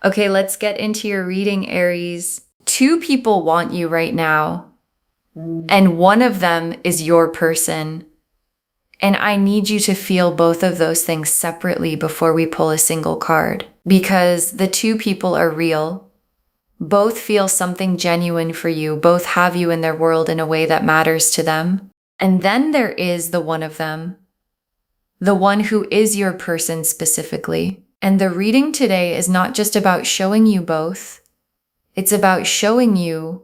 Okay, let's get into your reading, Aries. Two people want you right now, and one of them is your person. And I need you to feel both of those things separately before we pull a single card, because the two people are real. Both feel something genuine for you. Both have you in their world in a way that matters to them. And then there is the one of them, the one who is your person specifically. And the reading today is not just about showing you both. It's about showing you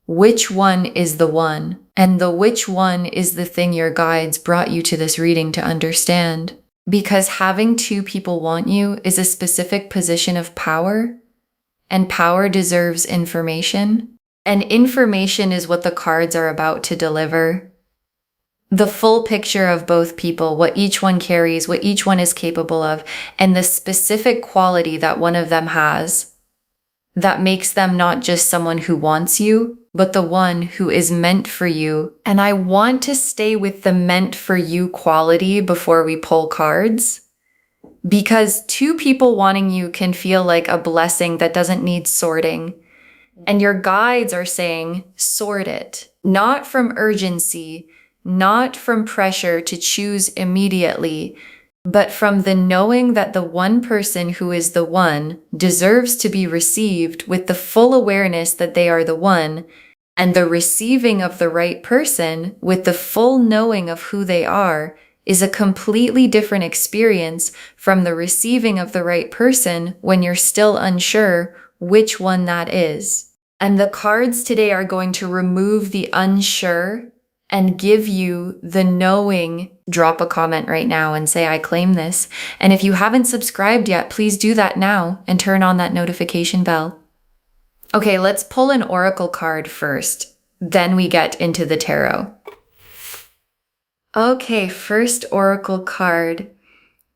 which one is the one. And the which one is the thing your guides brought you to this reading to understand. Because having two people want you is a specific position of power. And power deserves information. And information is what the cards are about to deliver. The full picture of both people, what each one carries, what each one is capable of, and the specific quality that one of them has that makes them not just someone who wants you, but the one who is meant for you. And I want to stay with the meant for you quality before we pull cards, because two people wanting you can feel like a blessing that doesn't need sorting. And your guides are saying, sort it, not from urgency, not from pressure to choose immediately, but from the knowing that the one person who is the one deserves to be received with the full awareness that they are the one, and the receiving of the right person with the full knowing of who they are is a completely different experience from the receiving of the right person when you're still unsure which one that is. And the cards today are going to remove the unsure and give you the knowing. Drop a comment right now and say, I claim this. And if you haven't subscribed yet, please do that now and turn on that notification bell. Okay, let's pull an oracle card first. Then we get into the tarot. Okay, first oracle card.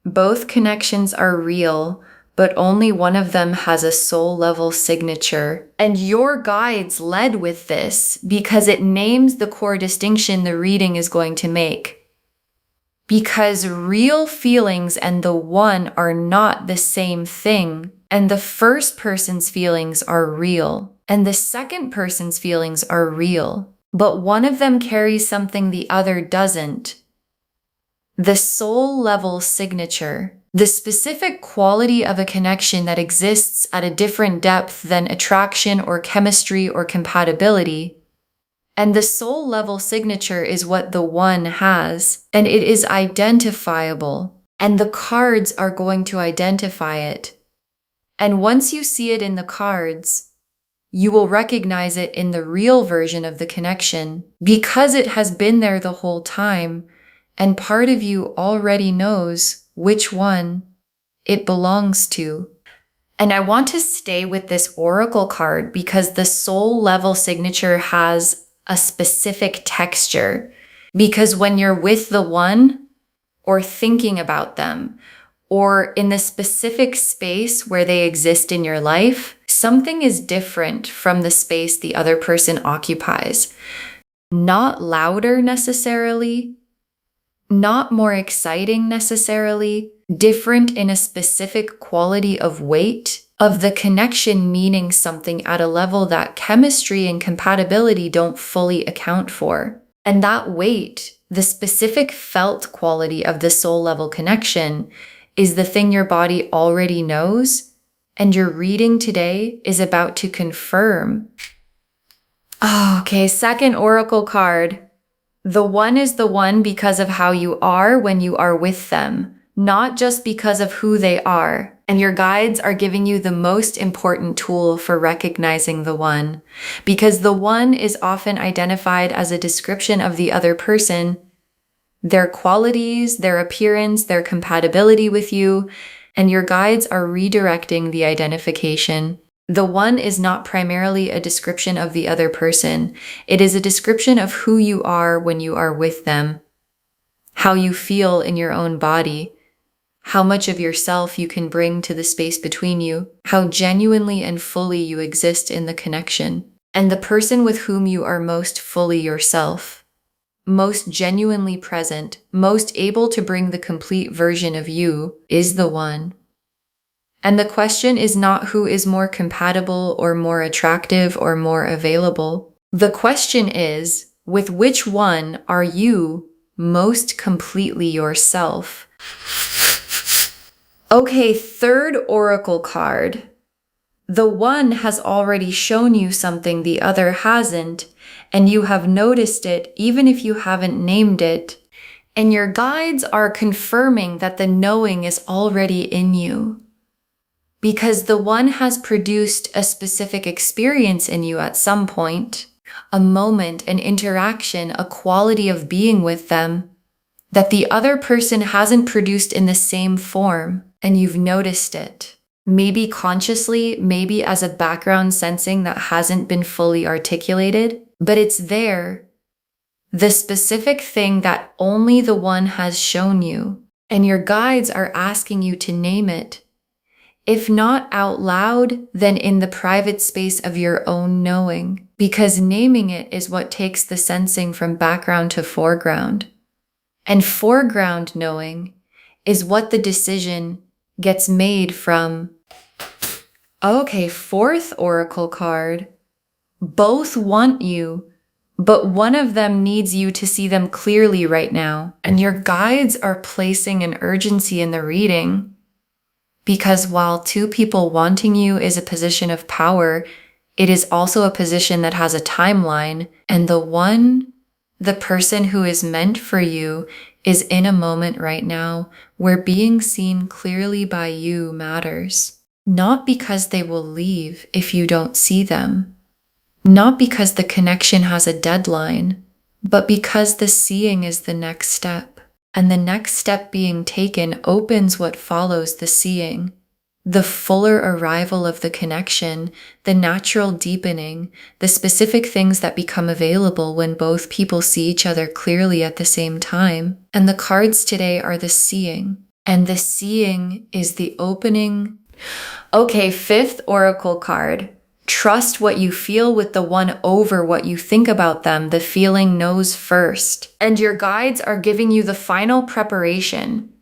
Both connections are real, but only one of them has a soul level signature. And your guides led with this because it names the core distinction the reading is going to make. Because real feelings and the one are not the same thing. And the first person's feelings are real. And the second person's feelings are real. But one of them carries something the other doesn't. The soul level signature. The specific quality of a connection that exists at a different depth than attraction or chemistry or compatibility. And the soul level signature is what the one has, and it is identifiable, and the cards are going to identify it. And once you see it in the cards, you will recognize it in the real version of the connection because it has been there the whole time, and part of you already knows which one it belongs to. And I want to stay with this oracle card because the soul level signature has a specific texture. Because when you're with the one, or thinking about them, or in the specific space where they exist in your life, something is different from the space the other person occupies. Not louder necessarily, not more exciting necessarily, different in a specific quality of weight, of the connection meaning something at a level that chemistry and compatibility don't fully account for. And that weight, the specific felt quality of the soul level connection, is the thing your body already knows, and your reading today is about to confirm. Okay, second oracle card. The one is the one because of how you are when you are with them, not just because of who they are. And your guides are giving you the most important tool for recognizing the one, because the one is often identified as a description of the other person, their qualities, their appearance, their compatibility with you, and your guides are redirecting the identification. The one is not primarily a description of the other person. It is a description of who you are when you are with them, how you feel in your own body, how much of yourself you can bring to the space between you, how genuinely and fully you exist in the connection, and the person with whom you are most fully yourself, most genuinely present, most able to bring the complete version of you is the one. And the question is not who is more compatible or more attractive or more available. The question is, with which one are you most completely yourself? Okay, third oracle card. The one has already shown you something the other hasn't, and you have noticed it even if you haven't named it. And your guides are confirming that the knowing is already in you. Because the one has produced a specific experience in you at some point, a moment, an interaction, a quality of being with them that the other person hasn't produced in the same form, and you've noticed it. Maybe consciously, maybe as a background sensing that hasn't been fully articulated, but it's there. The specific thing that only the one has shown you, and your guides are asking you to name it. If not out loud, then in the private space of your own knowing, because naming it is what takes the sensing from background to foreground. And foreground knowing is what the decision gets made from. Okay, fourth oracle card. Both want you, but one of them needs you to see them clearly right now. And your guides are placing an urgency in the reading. Because while two people wanting you is a position of power, it is also a position that has a timeline. And the person who is meant for you is in a moment right now where being seen clearly by you matters. Not because they will leave if you don't see them. Not because the connection has a deadline, but because the seeing is the next step. And the next step being taken opens what follows the seeing. The fuller arrival of the connection, the natural deepening, the specific things that become available when both people see each other clearly at the same time. And the cards today are the seeing. And the seeing is the opening. Okay, fifth oracle card. Trust what you feel with the one over what you think about them. The feeling knows first. And your guides are giving you the final preparation.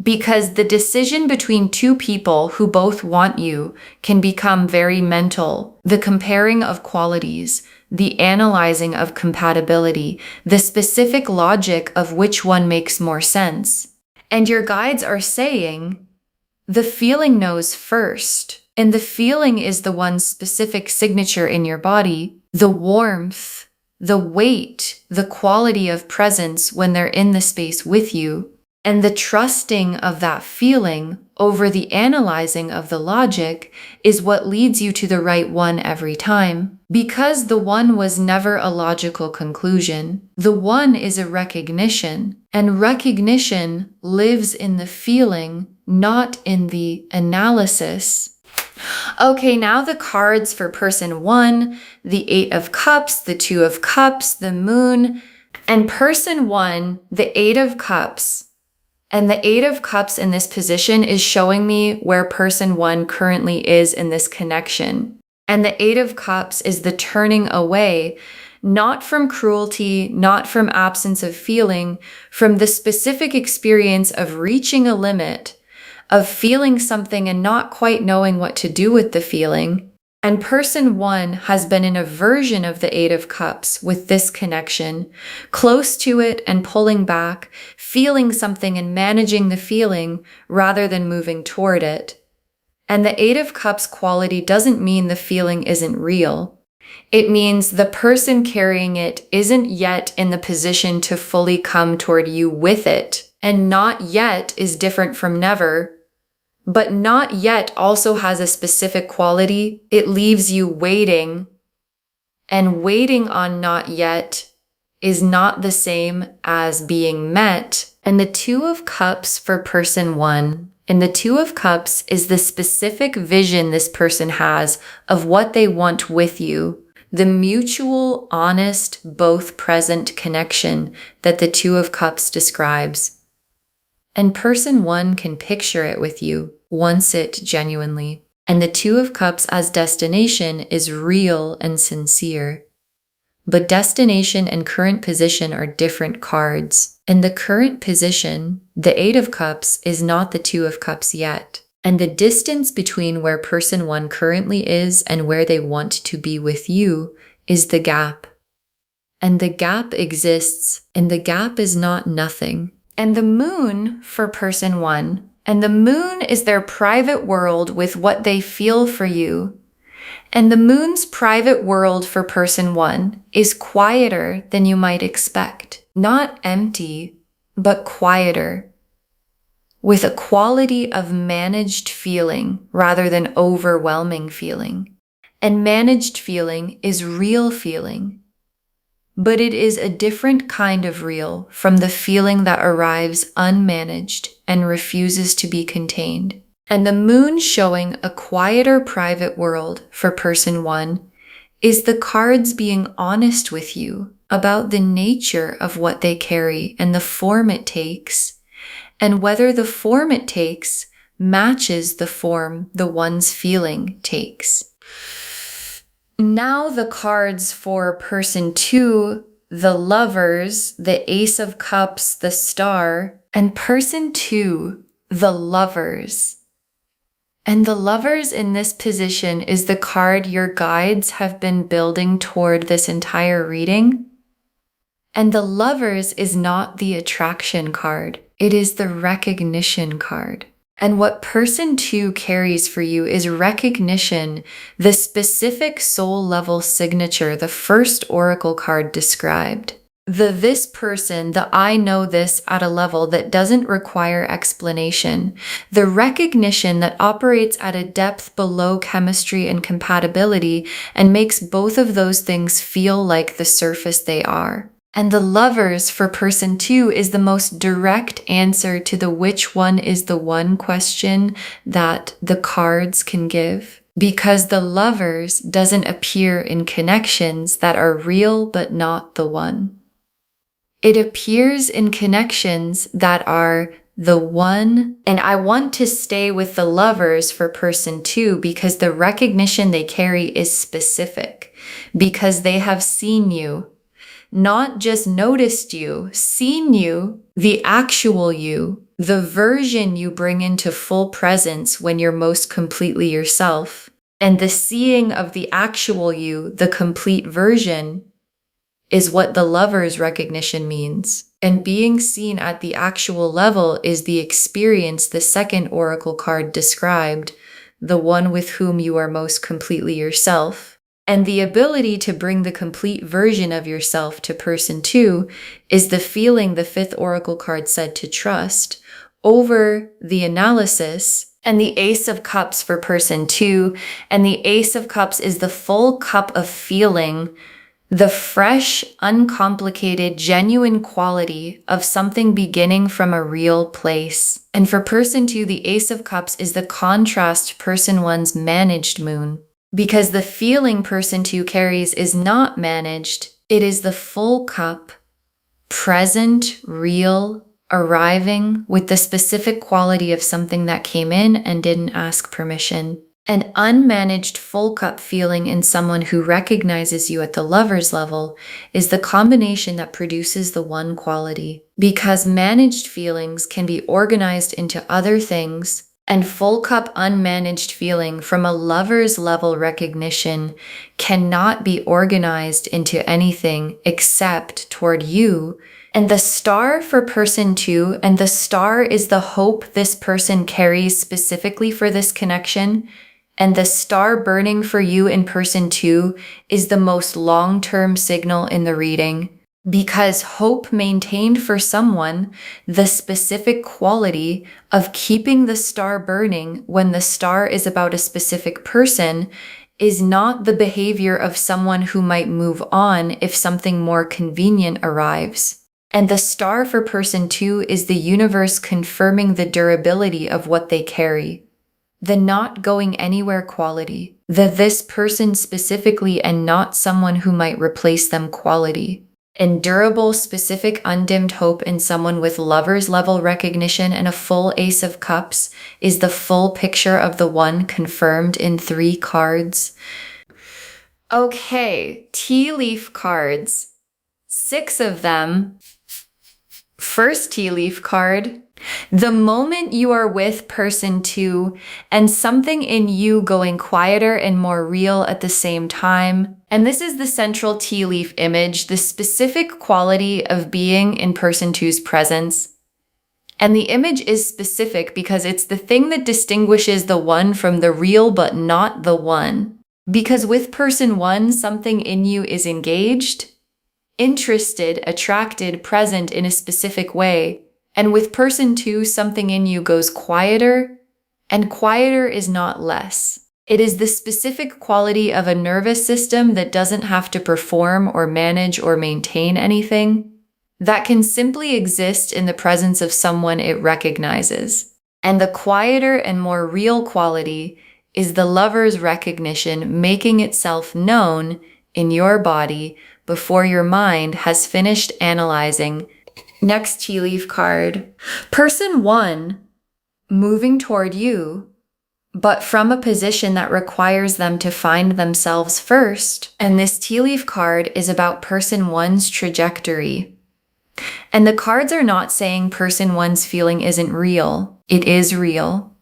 Because the decision between two people who both want you can become very mental. The comparing of qualities, the analyzing of compatibility, the specific logic of which one makes more sense. And your guides are saying, the feeling knows first. And the feeling is the one specific signature in your body, the warmth, the weight, the quality of presence when they're in the space with you. And the trusting of that feeling over the analyzing of the logic is what leads you to the right one every time. Because the one was never a logical conclusion. The one is a recognition. And recognition lives in the feeling, not in the analysis. Okay, now the cards for person one, the 8 of Cups, the 2 of Cups, the Moon, and person one, the 8 of Cups. And the 8 of Cups in this position is showing me where person one currently is in this connection. And the 8 of Cups is the turning away, not from cruelty, not from absence of feeling, from the specific experience of reaching a limit, of feeling something and not quite knowing what to do with the feeling. And person one has been in a version of the 8 of Cups with this connection, close to it and pulling back, feeling something and managing the feeling rather than moving toward it. And the 8 of Cups quality doesn't mean the feeling isn't real. It means the person carrying it isn't yet in the position to fully come toward you with it. And not yet is different from never. But not yet also has a specific quality. It leaves you waiting. And waiting on not yet is not the same as being met. And the 2 of Cups for person one. And the 2 of Cups is the specific vision this person has of what they want with you. The mutual, honest, both present connection that the 2 of Cups describes. And person one can picture it with you, wants it genuinely. And the 2 of Cups as destination is real and sincere. But destination and current position are different cards. And the current position, the 8 of Cups, is not the 2 of Cups yet. And the distance between where person one currently is and where they want to be with you is the gap. And the gap exists, and the gap is not nothing. And the moon for person one, and the moon is their private world with what they feel for you. And the moon's private world for person one is quieter than you might expect. Not empty, but quieter, with a quality of managed feeling rather than overwhelming feeling. And managed feeling is real feeling, but it is a different kind of real from the feeling that arrives unmanaged and refuses to be contained. And the moon showing a quieter private world for person one is the cards being honest with you about the nature of what they carry and the form it takes, and whether the form it takes matches the form the one's feeling takes. Now the cards for person two, the Lovers, the Ace of Cups, the Star, and person two, the Lovers. And the Lovers in this position is the card your guides have been building toward this entire reading. And the Lovers is not the attraction card. It is the recognition card. And what person two carries for you is recognition, the specific soul level signature the first oracle card described. The this person, the I know this at a level that doesn't require explanation. The recognition that operates at a depth below chemistry and compatibility and makes both of those things feel like the surface they are. And the Lovers for person two is the most direct answer to the which one is the one question that the cards can give. Because the Lovers doesn't appear in connections that are real but not the one. It appears in connections that are the one, and I want to stay with the Lovers for person two because the recognition they carry is specific, because they have seen you. Not just noticed you, seen you, the actual you, the version you bring into full presence when you're most completely yourself. And the seeing of the actual you, the complete version, is what the Lover's recognition means. And being seen at the actual level is the experience the second oracle card described, the one with whom you are most completely yourself. And the ability to bring the complete version of yourself to person two is the feeling the fifth oracle card said to trust over the analysis. And the Ace of Cups for person two, and the Ace of Cups is the full cup of feeling, the fresh, uncomplicated, genuine quality of something beginning from a real place. And for person two, the Ace of Cups is the contrast to person one's managed moon. Because the feeling person two carries is not managed, it is the full cup, present, real, arriving with the specific quality of something that came in and didn't ask permission. An unmanaged full cup feeling in someone who recognizes you at the Lover's level is the combination that produces the one quality. Because managed feelings can be organized into other things, and full cup unmanaged feeling from a Lover's level recognition cannot be organized into anything except toward you. And the Star for person two, and the Star is the hope this person carries specifically for this connection. And the star burning for you in person two is the most long-term signal in the reading, because hope maintained for someone the specific quality of keeping the star burning when the star is about a specific person is not the behavior of someone who might move on if something more convenient arrives. And the star for person two is the universe confirming the durability of what they carry. The not going anywhere quality, the this person specifically and not someone who might replace them quality. And durable, specific, undimmed hope in someone with Lover's level recognition and a full Ace of Cups is the full picture of the one confirmed in 3 cards. Okay, tea leaf cards. 6 of them. First tea leaf card, The moment you are with person 2 and something in you going quieter and more real at the same time, and this is the central tea leaf image, the specific quality of being in person 2's presence. And the image is specific because it's the thing that distinguishes the one from the real but not the one. Because with person 1, something in you is engaged, interested, attracted, present in a specific way. And with person 2, something in you goes quieter, and quieter is not less. It is the specific quality of a nervous system that doesn't have to perform or manage or maintain anything, that can simply exist in the presence of someone it recognizes. And the quieter and more real quality is the lover's recognition making itself known in your body before your mind has finished analyzing. Next tea leaf card. Person 1 moving toward you, but from a position that requires them to find themselves first. And this tea leaf card is about person 1's trajectory. And the cards are not saying person 1's feeling isn't real. It is real.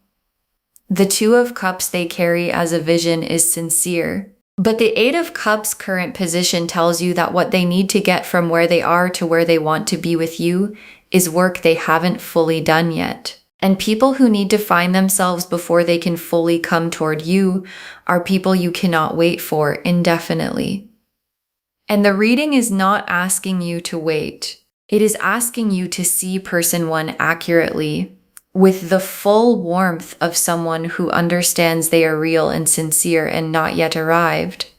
The 2 of Cups they carry as a vision is sincere. But the 8 of Cups current position tells you that what they need to get from where they are to where they want to be with you is work they haven't fully done yet. And people who need to find themselves before they can fully come toward you are people you cannot wait for indefinitely. And the reading is not asking you to wait. It is asking you to see person 1 accurately, with the full warmth of someone who understands they are real and sincere and not yet arrived,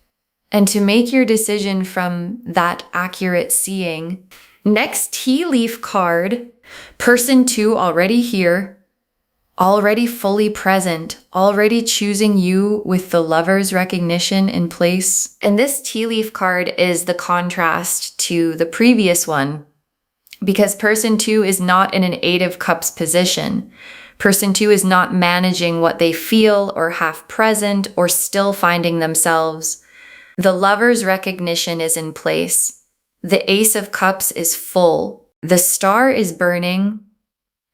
and to make your decision from that accurate seeing. Next tea leaf card, person 2 already here, already fully present, already choosing you with the lover's recognition in place. And this tea leaf card is the contrast to the previous one, because person 2 is not in an 8 of Cups position. Person 2 is not managing what they feel or have present or still finding themselves. The lover's recognition is in place. The Ace of Cups is full. The star is burning.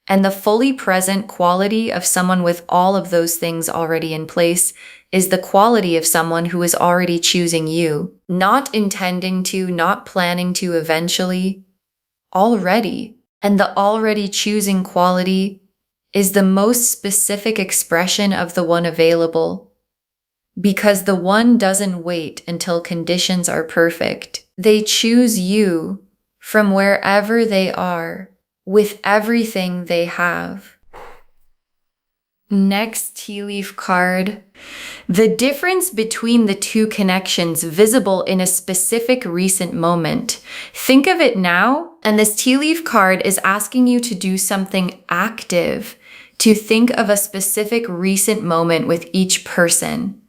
And the fully present quality of someone with all of those things already in place is the quality of someone who is already choosing you, not intending to, not planning to eventually, already. And the already choosing quality is the most specific expression of the one available, because the one doesn't wait until conditions are perfect. They choose you from wherever they are, with everything they have. Next tea leaf card. The difference between the 2 connections visible in a specific recent moment. Think of it now, and this tea leaf card is asking you to do something active, to think of a specific recent moment with each person.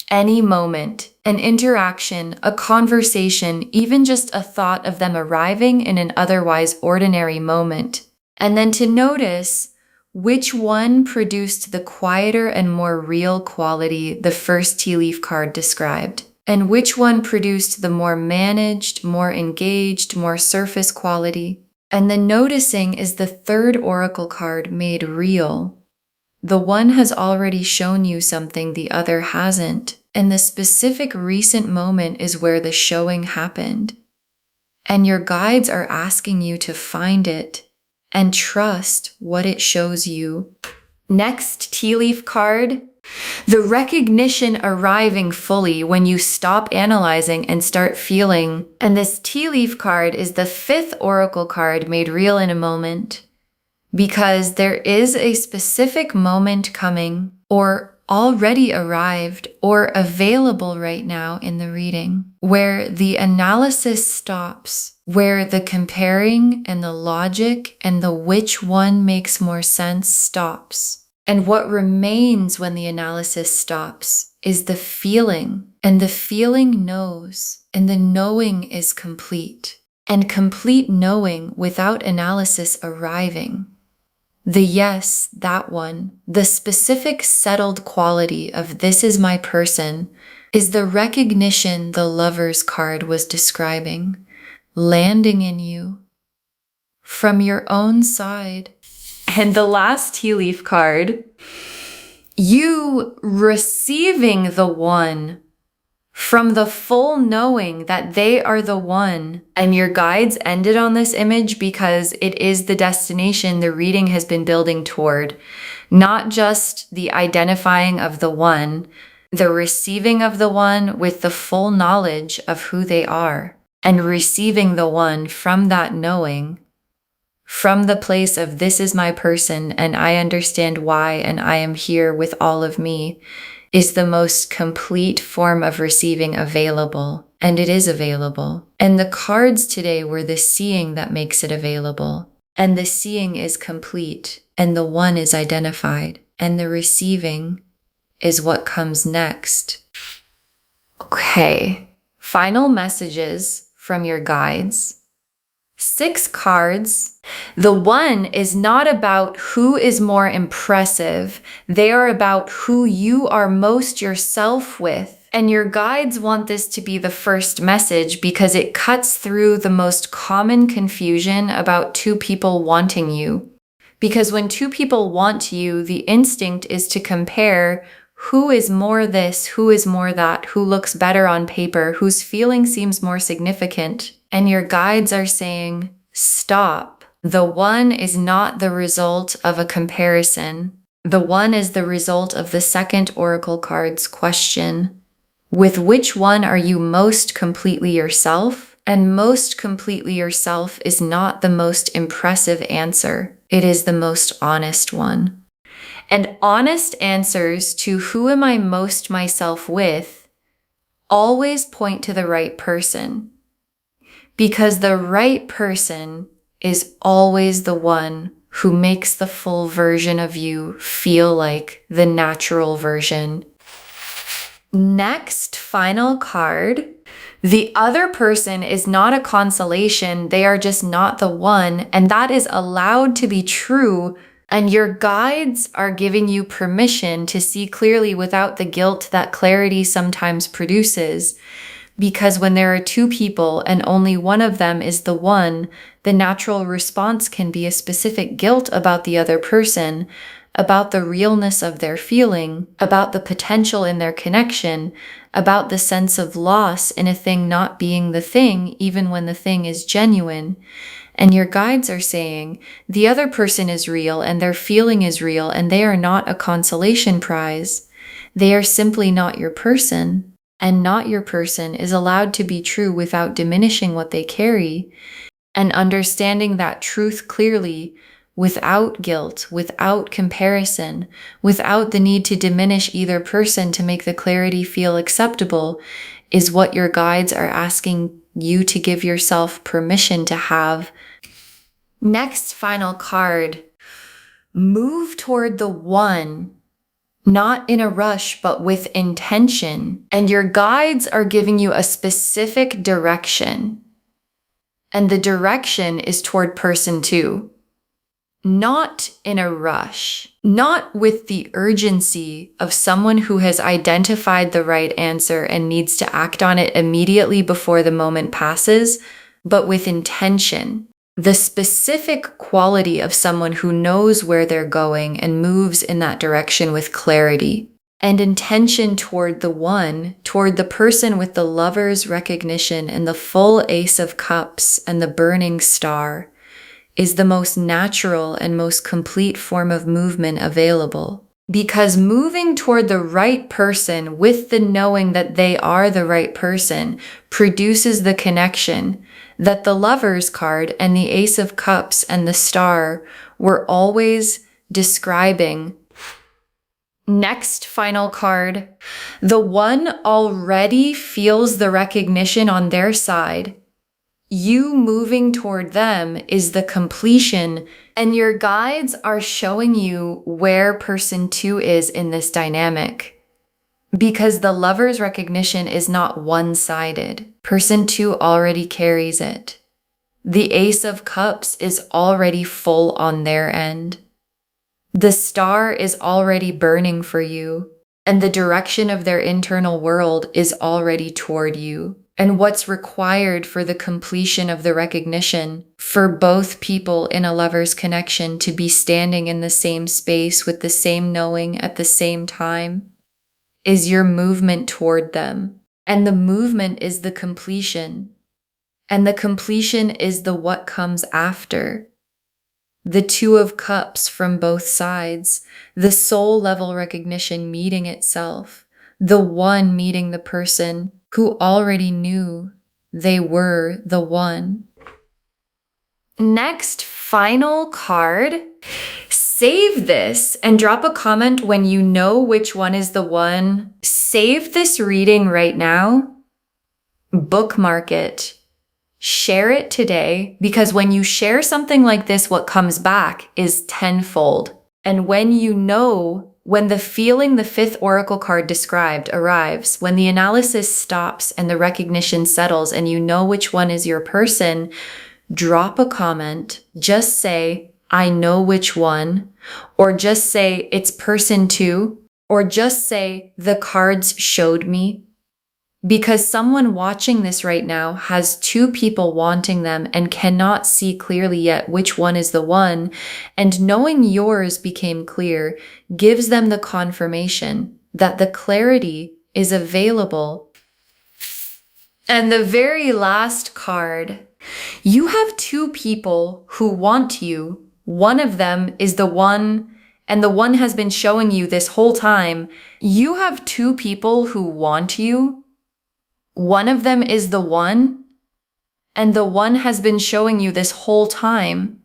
Any moment, an interaction, a conversation, even just a thought of them arriving in an otherwise ordinary moment. And then to notice which one produced the quieter and more real quality the first tea leaf card described, and which one produced the more managed, more engaged, more surface quality. And the noticing is the 3rd oracle card made real. The one has already shown you something the other hasn't, and the specific recent moment is where the showing happened. And your guides are asking you to find it and trust what it shows you. Next tea leaf card. The recognition arriving fully when you stop analyzing and start feeling. And this tea leaf card is the 5th oracle card made real in a moment, because there is a specific moment coming, or already arrived, or available right now in the reading, where the analysis stops, where the comparing and the logic and the which one makes more sense stops. And what remains when the analysis stops is the feeling, and the feeling knows, and the knowing is complete, and complete knowing without analysis arriving. The yes, that one, the specific settled quality of this is my person, is the recognition the lover's card was describing, landing in you from your own side. And the last tea leaf card, you receiving the one from the full knowing that they are the one. And your guides ended on this image because it is the destination the reading has been building toward. Not just the identifying of the one, the receiving of the one with the full knowledge of who they are, and receiving the one from that knowing, from the place of this is my person and I understand why and I am here with all of me, is the most complete form of receiving available. And it is available. And the cards today were the seeing that makes it available. And the seeing is complete. And the one is identified. And the receiving is what comes next. Okay. Final messages from your guides. 6 cards. The one is not about who is more impressive. They are about who you are most yourself with. And your guides want this to be the first message because it cuts through the most common confusion about 2 people wanting you. Because when 2 people want you, the instinct is to compare who is more this, who is more that, who looks better on paper, whose feeling seems more significant. And your guides are saying, stop. The one is not the result of a comparison. The one is the result of the second oracle card's question. With which one are you most completely yourself? And most completely yourself is not the most impressive answer. It is the most honest one. And honest answers to who am I most myself with always point to the right person. Because the right person is always the one who makes the full version of you feel like the natural version. Next, final card. The other person is not a consolation. They are just not the one. And that is allowed to be true. And your guides are giving you permission to see clearly without the guilt that clarity sometimes produces. Because when there are 2 people and only one of them is the one, the natural response can be a specific guilt about the other person, about the realness of their feeling, about the potential in their connection, about the sense of loss in a thing not being the thing, even when the thing is genuine. And your guides are saying, the other person is real and their feeling is real and they are not a consolation prize. They are simply not your person. And not your person is allowed to be true without diminishing what they carry. And understanding that truth clearly, without guilt, without comparison, without the need to diminish either person to make the clarity feel acceptable, is what your guides are asking you to give yourself permission to have. Next final card. Move toward the one. Not in a rush, but with intention. And your guides are giving you a specific direction. And the direction is toward person 2. Not in a rush. Not with the urgency of someone who has identified the right answer and needs to act on it immediately before the moment passes, but with intention. The specific quality of someone who knows where they're going and moves in that direction with clarity. And intention toward the one, toward the person with the lover's recognition and the full Ace of Cups and the burning star, is the most natural and most complete form of movement available. Because moving toward the right person with the knowing that they are the right person produces the connection that the Lover's card and the Ace of Cups and the Star were always describing. Next final card. The one already feels the recognition on their side. You moving toward them is the completion, and your guides are showing you where person 2 is in this dynamic. Because the Lover's recognition is not one-sided. Person 2 already carries it. The Ace of Cups is already full on their end. The Star is already burning for you, and the direction of their internal world is already toward you. and what's required for the completion of the recognition for both people in a lover's connection to be standing in the same space with the same knowing at the same time is your movement toward them. And the movement is the completion. And the completion is the what comes after. The Two of Cups from both sides, the soul level recognition meeting itself, the one meeting the person who already knew they were the one. Next, final card. Save this and drop a comment when you know which one is the one. Save this reading right now. Bookmark it. Share it today, because when you share something like this, what comes back is tenfold. And when you know, when the feeling the fifth oracle card described arrives, when the analysis stops and the recognition settles and you know which one is your person, drop a comment. Just say, I know which one, or just say, it's person 2, or just say, the cards showed me. Because someone watching this right now has 2 people wanting them and cannot see clearly yet which one is the one, and knowing yours became clear gives them the confirmation that the clarity is available. And the very last card, you have 2 people who want you. One of them is the one, and the one has been showing you this whole time. You have 2 people who want you. One of them is the one, and the one has been showing you this whole time.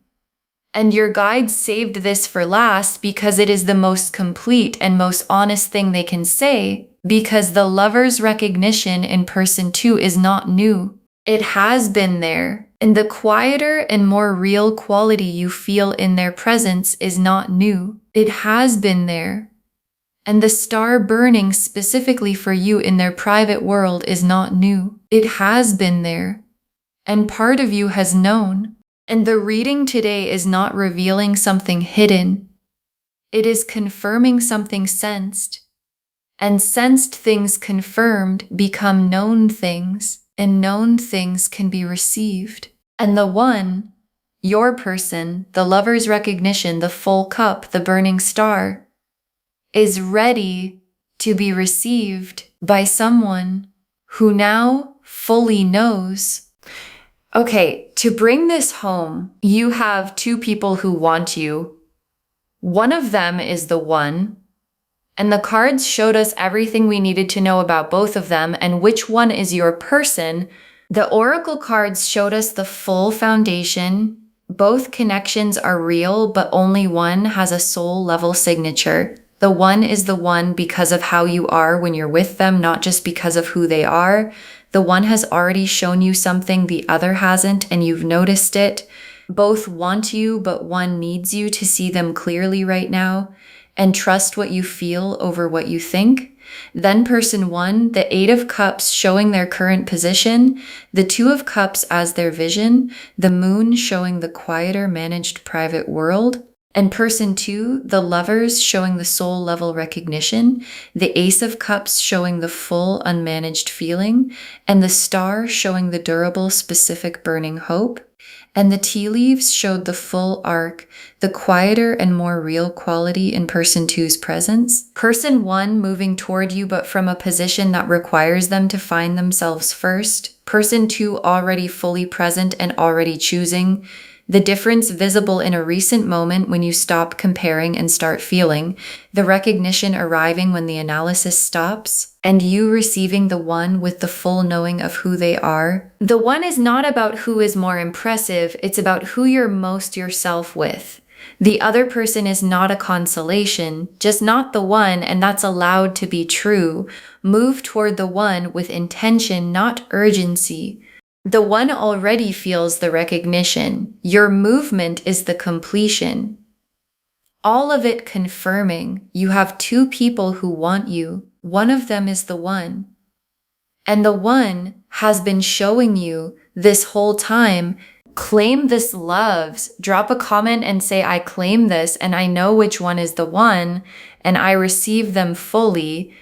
And your guides saved this for last because it is the most complete and most honest thing they can say, because the lover's recognition in person 2 is not new. It has been there, and the quieter and more real quality you feel in their presence is not new. It has been there. And the star burning specifically for you in their private world is not new. It has been there. And part of you has known. And the reading today is not revealing something hidden. It is confirming something sensed. And sensed things confirmed become known things, and known things can be received. And the one, your person, the lover's recognition, the full cup, the burning star, is ready to be received by someone who now fully knows. Okay, to bring this home, you have 2 people who want you. One of them is the one, and the cards showed us everything we needed to know about both of them and which one is your person. The oracle cards showed us the full foundation. Both connections are real, but only one has a soul level signature. The one is the one because of how you are when you're with them, not just because of who they are. The one has already shown you something the other hasn't, and you've noticed it. Both want you, but one needs you to see them clearly right now and trust what you feel over what you think. Then person 1, the 8 of Cups showing their current position, the 2 of Cups as their vision, the moon showing the quieter, managed private world. And person 2, the lovers showing the soul level recognition, the Ace of Cups showing the full unmanaged feeling, and the star showing the durable, specific burning hope. And the tea leaves showed the full arc, the quieter and more real quality in person 2's presence. Person 1 moving toward you, but from a position that requires them to find themselves first. Person 2 already fully present and already choosing. The difference visible in a recent moment when you stop comparing and start feeling, the recognition arriving when the analysis stops, and you receiving the one with the full knowing of who they are. The one is not about who is more impressive, it's about who you're most yourself with. The other person is not a consolation, just not the one, and that's allowed to be true. Move toward the one with intention, not urgency. The one already feels the recognition. Your movement is the completion. All of it confirming you have 2 people who want you. One of them is the one. And the one has been showing you this whole time. Claim this loves. Drop a comment and say, I claim this and I know which one is the one and I receive them fully,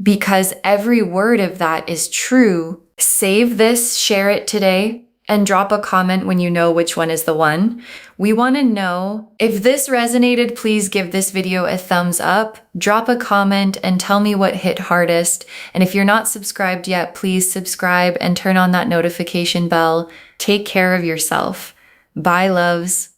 because every word of that is true. Save this, share it today, and drop a comment when you know which one is the one. We want to know if this resonated. Please give this video a thumbs up, drop a comment, and tell me what hit hardest. And if you're not subscribed yet, please subscribe and turn on that notification bell. Take care of yourself. Bye, loves.